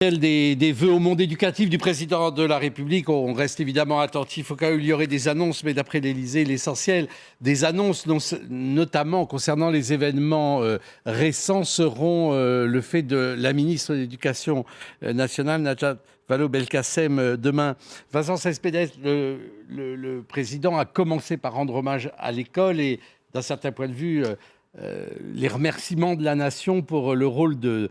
Des vœux au monde éducatif du président de la République. On reste évidemment attentif au cas où il y aurait des annonces, mais d'après l'Élysée, l'essentiel des annonces, notamment concernant les événements récents, seront le fait de la ministre de l'Éducation nationale, Najat Vallaud-Belkacem, demain. Vincent Cespedes, le président a commencé par rendre hommage à l'école et, d'un certain point de vue, les remerciements de la nation pour le rôle de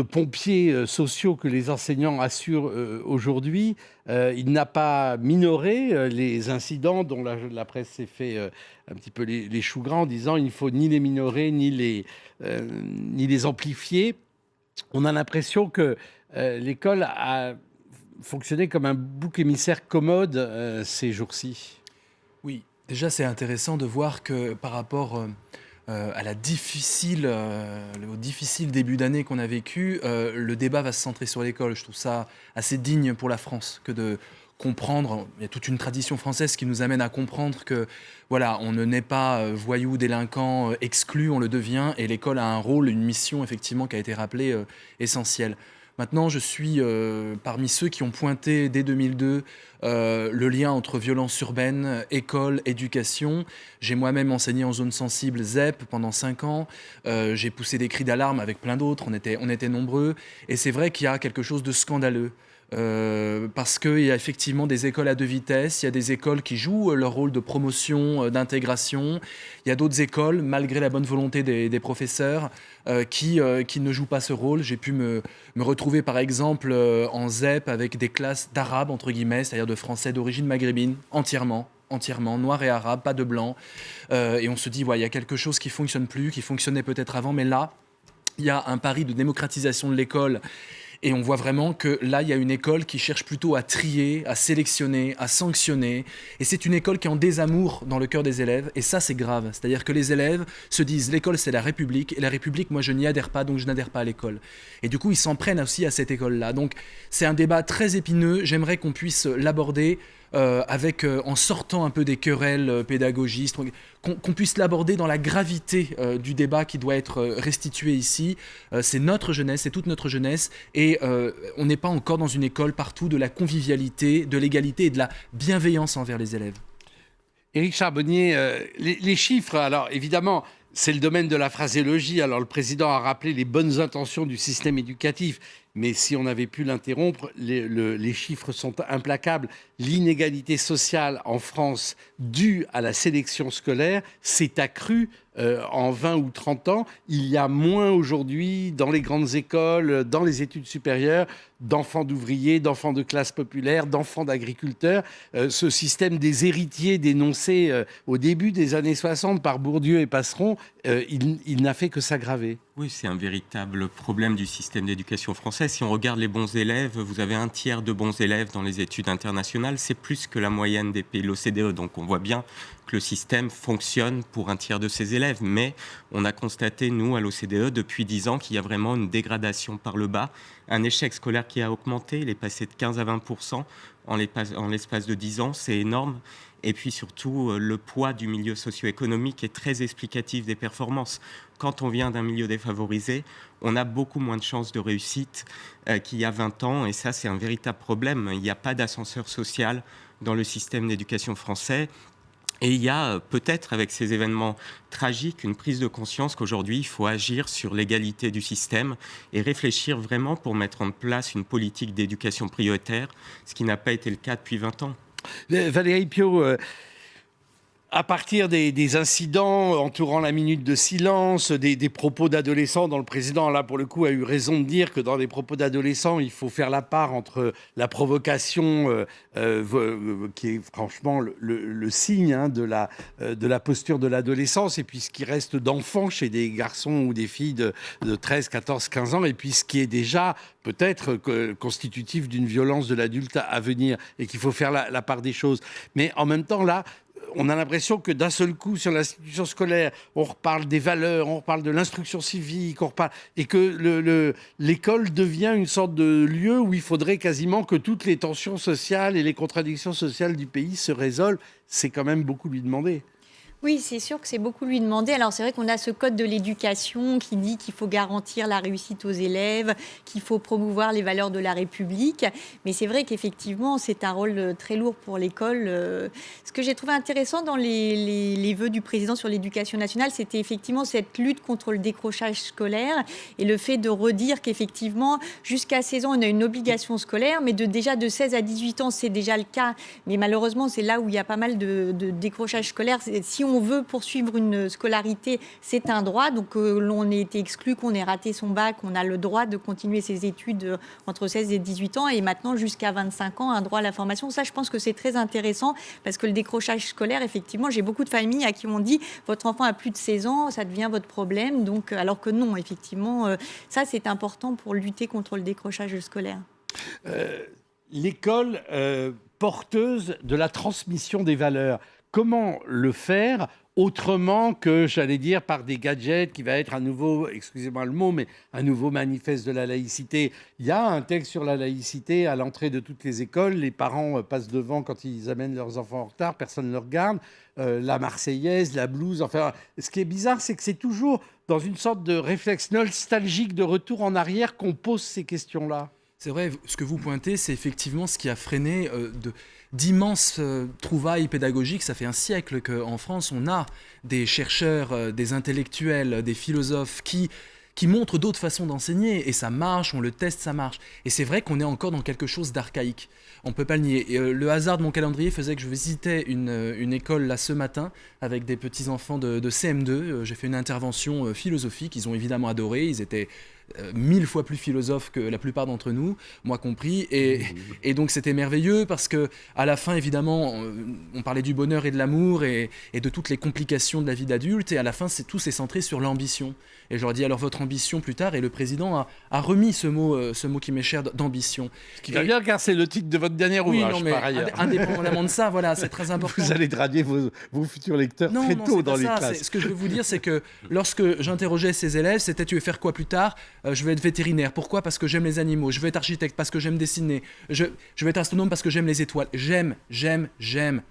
pompiers sociaux que les enseignants assurent aujourd'hui. Il n'a pas minoré les incidents dont la presse s'est fait un petit peu les choux gras en disant il ne faut ni les minorer ni les amplifier. On a l'impression que l'école a fonctionné comme un bouc émissaire commode ces jours-ci. Oui, déjà c'est intéressant de voir que par rapport au difficile début d'année qu'on a vécu, le débat va se centrer sur l'école. Je trouve ça assez digne pour la France que de comprendre. Il y a toute une tradition française qui nous amène à comprendre que voilà, on ne naît pas voyou, délinquant, exclu, on le devient. Et l'école a un rôle, une mission effectivement qui a été rappelée essentielle. Maintenant, je suis parmi ceux qui ont pointé dès 2002 le lien entre violence urbaine, école, éducation. J'ai moi-même enseigné en zone sensible ZEP pendant 5 ans. J'ai poussé des cris d'alarme avec plein d'autres, on était nombreux. Et c'est vrai qu'il y a quelque chose de scandaleux. Parce qu'il y a effectivement des écoles à deux vitesses, il y a des écoles qui jouent leur rôle de promotion, d'intégration, il y a d'autres écoles, malgré la bonne volonté des professeurs, qui ne jouent pas ce rôle. J'ai pu me retrouver par exemple en ZEP avec des classes d'arabe, entre guillemets, c'est-à-dire de français d'origine maghrébine, entièrement, noir et arabe, pas de blanc. Et on se dit, ouais, il y a quelque chose qui ne fonctionne plus, qui fonctionnait peut-être avant, mais là, il y a un pari de démocratisation de l'école. Et on voit vraiment que là, il y a une école qui cherche plutôt à trier, à sélectionner, à sanctionner. Et c'est une école qui est en désamour dans le cœur des élèves. Et ça, c'est grave. C'est-à-dire que les élèves se disent l'école, c'est la République. Et la République, moi, je n'y adhère pas, donc je n'adhère pas à l'école. Et du coup, ils s'en prennent aussi à cette école-là. Donc, c'est un débat très épineux. J'aimerais qu'on puisse l'aborder en sortant un peu des querelles pédagogistes, qu'on puisse l'aborder dans la gravité du débat qui doit être restitué ici. C'est notre jeunesse, c'est toute notre jeunesse, et on n'est pas encore dans une école partout de la convivialité, de l'égalité et de la bienveillance envers les élèves. Éric Charbonnier, les chiffres, alors évidemment, c'est le domaine de la phraséologie. Alors le président a rappelé les bonnes intentions du système éducatif, mais si on avait pu l'interrompre, les chiffres sont implacables. L'inégalité sociale en France due à la sélection scolaire s'est accrue en 20 ou 30 ans. Il y a moins aujourd'hui dans les grandes écoles, dans les études supérieures, d'enfants d'ouvriers, d'enfants de classe populaire, d'enfants d'agriculteurs. Ce système des héritiers dénoncé au début des années 60 par Bourdieu et Passeron, il n'a fait que s'aggraver. Oui, c'est un véritable problème du système d'éducation français. Si on regarde les bons élèves, vous avez 1/3 de bons élèves dans les études internationales. C'est plus que la moyenne des pays de l'OCDE. Donc on voit bien que le système fonctionne pour 1/3 de ses élèves. Mais on a constaté, nous, à l'OCDE, depuis 10 ans, qu'il y a vraiment une dégradation par le bas. Un échec scolaire qui a augmenté. Il est passé de 15 à 20% en l'espace de 10 ans. C'est énorme. Et puis surtout, le poids du milieu socio-économique est très explicatif des performances. Quand on vient d'un milieu défavorisé, on a beaucoup moins de chances de réussite qu'il y a 20 ans. Et ça, c'est un véritable problème. Il n'y a pas d'ascenseur social dans le système d'éducation français. Et il y a peut-être, avec ces événements tragiques, une prise de conscience qu'aujourd'hui, il faut agir sur l'égalité du système et réfléchir vraiment pour mettre en place une politique d'éducation prioritaire, ce qui n'a pas été le cas depuis 20 ans. Valérie Piot, à partir des incidents entourant la minute de silence, des propos d'adolescents dont le président, là, pour le coup, a eu raison de dire que dans les propos d'adolescents, il faut faire la part entre la provocation, qui est franchement le signe de la posture de l'adolescence, et puis ce qui reste d'enfant chez des garçons ou des filles de 13, 14, 15 ans, et puis ce qui est déjà peut-être constitutif d'une violence de l'adulte à venir, et qu'il faut faire la part des choses. Mais en même temps, là, on a l'impression que d'un seul coup, sur l'institution scolaire, on reparle des valeurs, on reparle de l'instruction civique, et que l'école devient une sorte de lieu où il faudrait quasiment que toutes les tensions sociales et les contradictions sociales du pays se résolvent. C'est quand même beaucoup lui demander. Oui, c'est sûr que c'est beaucoup lui demander. Alors c'est vrai qu'on a ce code de l'éducation qui dit qu'il faut garantir la réussite aux élèves, qu'il faut promouvoir les valeurs de la République. Mais c'est vrai qu'effectivement, c'est un rôle très lourd pour l'école. Ce que j'ai trouvé intéressant dans les vœux du président sur l'éducation nationale, c'était effectivement cette lutte contre le décrochage scolaire et le fait de redire qu'effectivement, jusqu'à 16 ans, on a une obligation scolaire, mais déjà de 16 à 18 ans, c'est déjà le cas. Mais malheureusement, c'est là où il y a pas mal de décrochage scolaire. Si on veut poursuivre une scolarité, c'est un droit. Donc, l'on ait été exclu, qu'on ait raté son bac, on a le droit de continuer ses études entre 16 et 18 ans. Et maintenant, jusqu'à 25 ans, un droit à la formation. Ça, je pense que c'est très intéressant parce que le décrochage scolaire, effectivement, j'ai beaucoup de familles à qui on dit votre enfant a plus de 16 ans, ça devient votre problème. Donc, alors que non, effectivement, ça, c'est important pour lutter contre le décrochage scolaire. L'école porteuse de la transmission des valeurs. Comment le faire autrement que, j'allais dire, par des gadgets qui va être un nouveau, excusez-moi le mot, mais un nouveau manifeste de la laïcité. Il y a un texte sur la laïcité à l'entrée de toutes les écoles. Les parents passent devant quand ils amènent leurs enfants en retard, personne ne le regarde. La Marseillaise, la blouse, enfin... Ce qui est bizarre, c'est que c'est toujours dans une sorte de réflexe nostalgique de retour en arrière qu'on pose ces questions-là. C'est vrai, ce que vous pointez, c'est effectivement ce qui a freiné d'immenses trouvailles pédagogiques. Ça fait un siècle qu'en France, on a des chercheurs, des intellectuels, des philosophes qui montrent d'autres façons d'enseigner. Et ça marche, on le teste, ça marche. Et c'est vrai qu'on est encore dans quelque chose d'archaïque. On ne peut pas le nier. Et, le hasard de mon calendrier faisait que je visitais une école là ce matin avec des petits-enfants de CM2. J'ai fait une intervention philosophique. Ils ont évidemment adoré. Ils étaient 1000 fois plus philosophes que la plupart d'entre nous, moi compris, et donc c'était merveilleux parce que à la fin évidemment on parlait du bonheur et de l'amour et de toutes les complications de la vie d'adulte, et à la fin tout s'est centré sur l'ambition. Et je leur dis alors votre ambition plus tard, et le président a remis ce mot qui m'est cher d'ambition. Ce qui va bien car c'est le titre de votre dernier ouvrage, non, mais par ailleurs. Indépendamment de ça, voilà, c'est très important. Vous allez draguer vos futurs lecteurs très tôt dans les classes. Ce que je veux vous dire, c'est que lorsque j'interrogeais ces élèves, c'était tu veux faire quoi plus tard ? Je vais être vétérinaire. Pourquoi ? Parce que j'aime les animaux. Je veux être architecte parce que j'aime dessiner. Je vais être astronome parce que j'aime les étoiles. J'aime.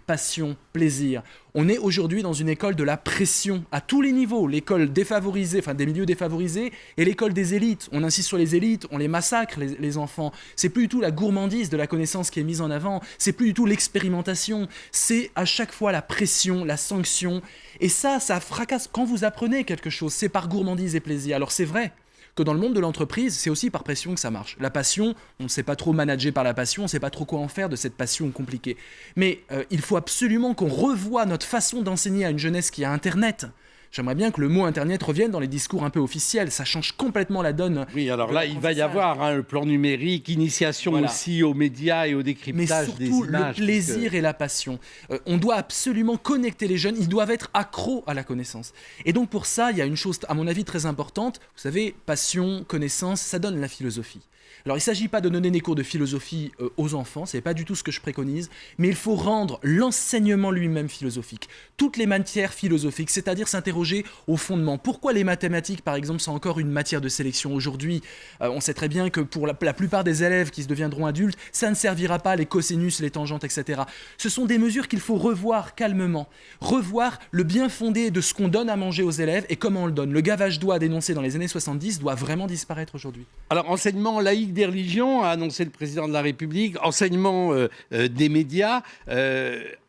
Passion, plaisir. On est aujourd'hui dans une école de la pression à tous les niveaux. L'école défavorisée, enfin des milieux défavorisés, et l'école des élites. On insiste sur les élites, on les massacre, les enfants. C'est plus du tout la gourmandise de la connaissance qui est mise en avant. C'est plus du tout l'expérimentation. C'est à chaque fois la pression, la sanction. Et ça fracasse. Quand vous apprenez quelque chose, c'est par gourmandise et plaisir. Alors c'est vrai que dans le monde de l'entreprise, c'est aussi par pression que ça marche. La passion, on ne sait pas trop manager par la passion, on ne sait pas trop quoi en faire de cette passion compliquée. Mais il faut absolument qu'on revoie notre façon d'enseigner à une jeunesse qui a Internet. J'aimerais bien que le mot Internet revienne dans les discours un peu officiels. Ça change complètement la donne. Oui, alors là, il va y avoir le plan numérique, initiation aussi aux médias et au décryptage des images. Mais surtout, le plaisir et la passion. On doit absolument connecter les jeunes. Ils doivent être accros à la connaissance. Et donc, pour ça, il y a une chose, à mon avis, très importante. Vous savez, passion, connaissance, ça donne la philosophie. Alors, il ne s'agit pas de donner des cours de philosophie aux enfants, ce n'est pas du tout ce que je préconise, mais il faut rendre l'enseignement lui-même philosophique. Toutes les matières philosophiques, c'est-à-dire s'interroger au fondement. Pourquoi les mathématiques, par exemple, sont encore une matière de sélection aujourd'hui ? On sait très bien que pour la plupart des élèves qui deviendront adultes, ça ne servira pas, les cosinus, les tangentes, etc. Ce sont des mesures qu'il faut revoir calmement, revoir le bien fondé de ce qu'on donne à manger aux élèves et comment on le donne. Le gavage d'oie dénoncé dans les années 70 doit vraiment disparaître aujourd'hui. Alors, enseignement laïque des religions, a annoncé le président de la République, enseignement des médias.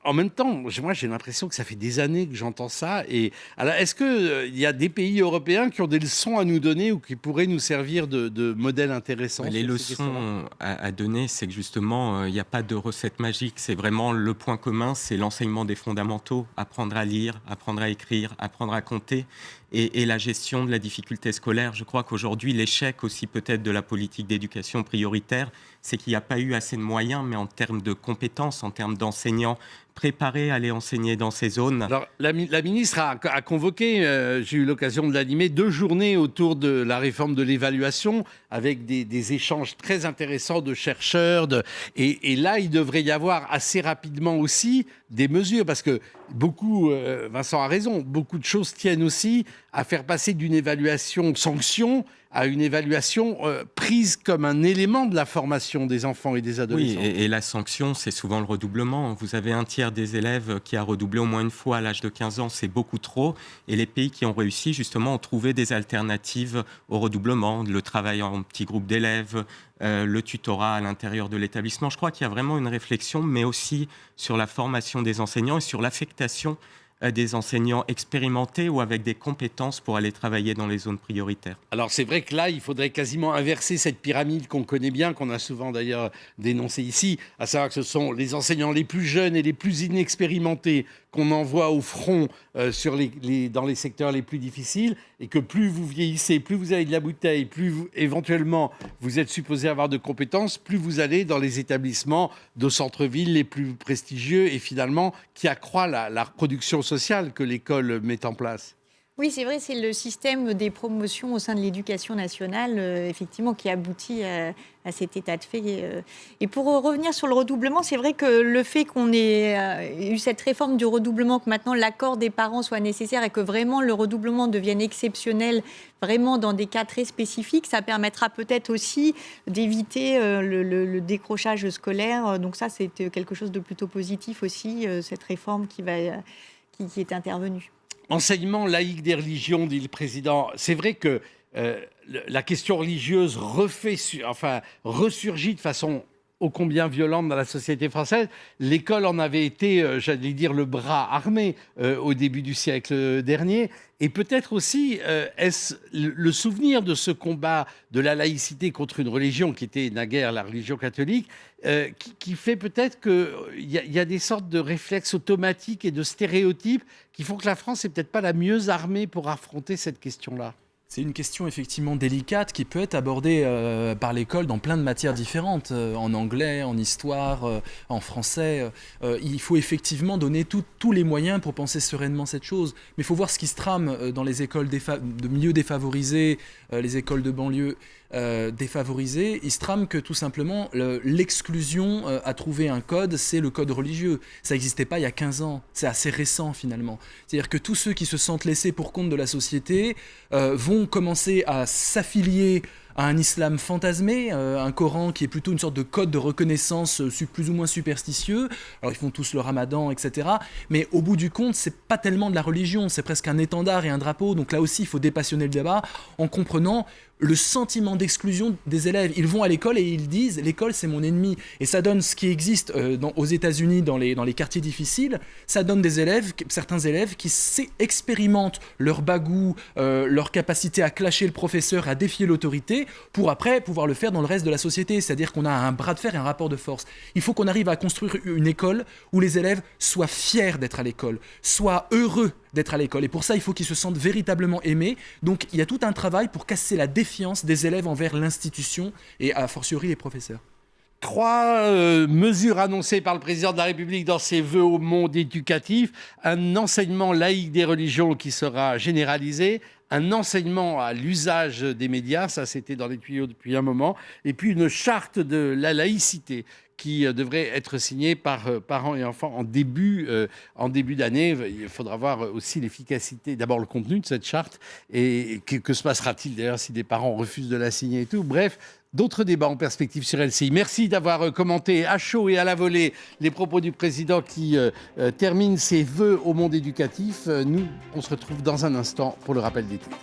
En même temps, moi, j'ai l'impression que ça fait des années que j'entends ça. Et alors, est-ce qu'il y a des pays européens qui ont des leçons à nous donner ou qui pourraient nous servir de modèles intéressants ? Les leçons à donner, c'est que justement, il n'y a pas de recette magique. C'est vraiment le point commun, c'est l'enseignement des fondamentaux, apprendre à lire, apprendre à écrire, apprendre à compter. Et la gestion de la difficulté scolaire. Je crois qu'aujourd'hui, l'échec aussi peut-être de la politique d'éducation prioritaire, c'est qu'il n'y a pas eu assez de moyens, mais en termes de compétences, en termes d'enseignants préparés à aller enseigner dans ces zones. Alors, la ministre a convoqué, j'ai eu l'occasion de l'animer, 2 journées autour de la réforme de l'évaluation, avec des échanges très intéressants de chercheurs. Et là, il devrait y avoir assez rapidement aussi des mesures, parce que beaucoup, Vincent a raison, beaucoup de choses tiennent aussi à faire passer d'une évaluation sanction à une évaluation prise comme un élément de la formation des enfants et des adolescents. Oui, et la sanction, c'est souvent le redoublement. Vous avez un tiers des élèves qui a redoublé au moins une fois à l'âge de 15 ans, c'est beaucoup trop. Et les pays qui ont réussi, justement, ont trouvé des alternatives au redoublement, le travail en petits groupes d'élèves, le tutorat à l'intérieur de l'établissement. Je crois qu'il y a vraiment une réflexion, mais aussi sur la formation des enseignants et sur l'affectation des enseignants expérimentés ou avec des compétences pour aller travailler dans les zones prioritaires. Alors c'est vrai que là, il faudrait quasiment inverser cette pyramide qu'on connaît bien, qu'on a souvent d'ailleurs dénoncée ici, à savoir que ce sont les enseignants les plus jeunes et les plus inexpérimentés qu'on envoie au front dans les secteurs les plus difficiles, et que plus vous vieillissez, plus vous avez de la bouteille, plus éventuellement vous êtes supposé avoir de compétences, plus vous allez dans les établissements de centre-ville les plus prestigieux et finalement qui accroît la reproduction sociale que l'école met en place. Oui, c'est vrai, c'est le système des promotions au sein de l'éducation nationale, effectivement, qui aboutit à cet état de fait. Et pour revenir sur le redoublement, c'est vrai que le fait qu'on ait eu cette réforme du redoublement, que maintenant l'accord des parents soit nécessaire et que vraiment le redoublement devienne exceptionnel, vraiment dans des cas très spécifiques, ça permettra peut-être aussi d'éviter le décrochage scolaire. Donc ça, c'est quelque chose de plutôt positif aussi, cette réforme qui est intervenue. Enseignement laïque des religions, dit le président. C'est vrai que la question religieuse ressurgit de façon ô combien violente dans la société française. L'école en avait été, j'allais dire, le bras armé au début du siècle dernier. Et peut-être aussi, est-ce le souvenir de ce combat de la laïcité contre une religion qui était naguère la religion catholique, qui fait peut-être qu'il y a des sortes de réflexes automatiques et de stéréotypes qui font que la France n'est peut-être pas la mieux armée pour affronter cette question-là. C'est une question effectivement délicate qui peut être abordée par l'école dans plein de matières différentes, en anglais, en histoire, en français. Il faut effectivement donner tous les moyens pour penser sereinement cette chose. Mais il faut voir ce qui se trame dans les écoles de milieux défavorisés, les écoles de banlieue défavorisées. Il se trame que tout simplement l'exclusion a trouvé un code, c'est le code religieux. Ça n'existait pas il y a 15 ans, c'est assez récent finalement. C'est-à-dire que tous ceux qui se sentent laissés pour compte de la société vont commencer à s'affilier à un islam fantasmé, un Coran qui est plutôt une sorte de code de reconnaissance plus ou moins superstitieux. Alors ils font tous le ramadan, etc. Mais au bout du compte, c'est pas tellement de la religion, c'est presque un étendard et un drapeau. Donc là aussi, il faut dépassionner le débat en comprenant le sentiment d'exclusion des élèves. Ils vont à l'école et ils disent « l'école, c'est mon ennemi ». Et ça donne ce qui existe aux États-Unis, dans les quartiers difficiles, ça donne certains élèves qui expérimentent leur bagou, leur capacité à clasher le professeur, à défier l'autorité, pour après pouvoir le faire dans le reste de la société. C'est-à-dire qu'on a un bras de fer et un rapport de force. Il faut qu'on arrive à construire une école où les élèves soient fiers d'être à l'école, soient heureux d'être à l'école. Et pour ça, il faut qu'ils se sentent véritablement aimés. Donc, il y a tout un travail pour casser la défiance des élèves envers l'institution et, a fortiori, les professeurs. 3 mesures annoncées par le président de la République dans ses vœux au monde éducatif. Un enseignement laïque des religions qui sera généralisé. Un enseignement à l'usage des médias, ça c'était dans les tuyaux depuis un moment. Et puis une charte de la laïcité qui devrait être signée par parents et enfants en début d'année. Il faudra voir aussi l'efficacité, d'abord le contenu de cette charte, et que se passera-t-il d'ailleurs si des parents refusent de la signer et tout. Bref, d'autres débats en perspective sur LCI. Merci d'avoir commenté à chaud et à la volée les propos du président qui termine ses vœux au monde éducatif. Nous, on se retrouve dans un instant pour le rappel des titres.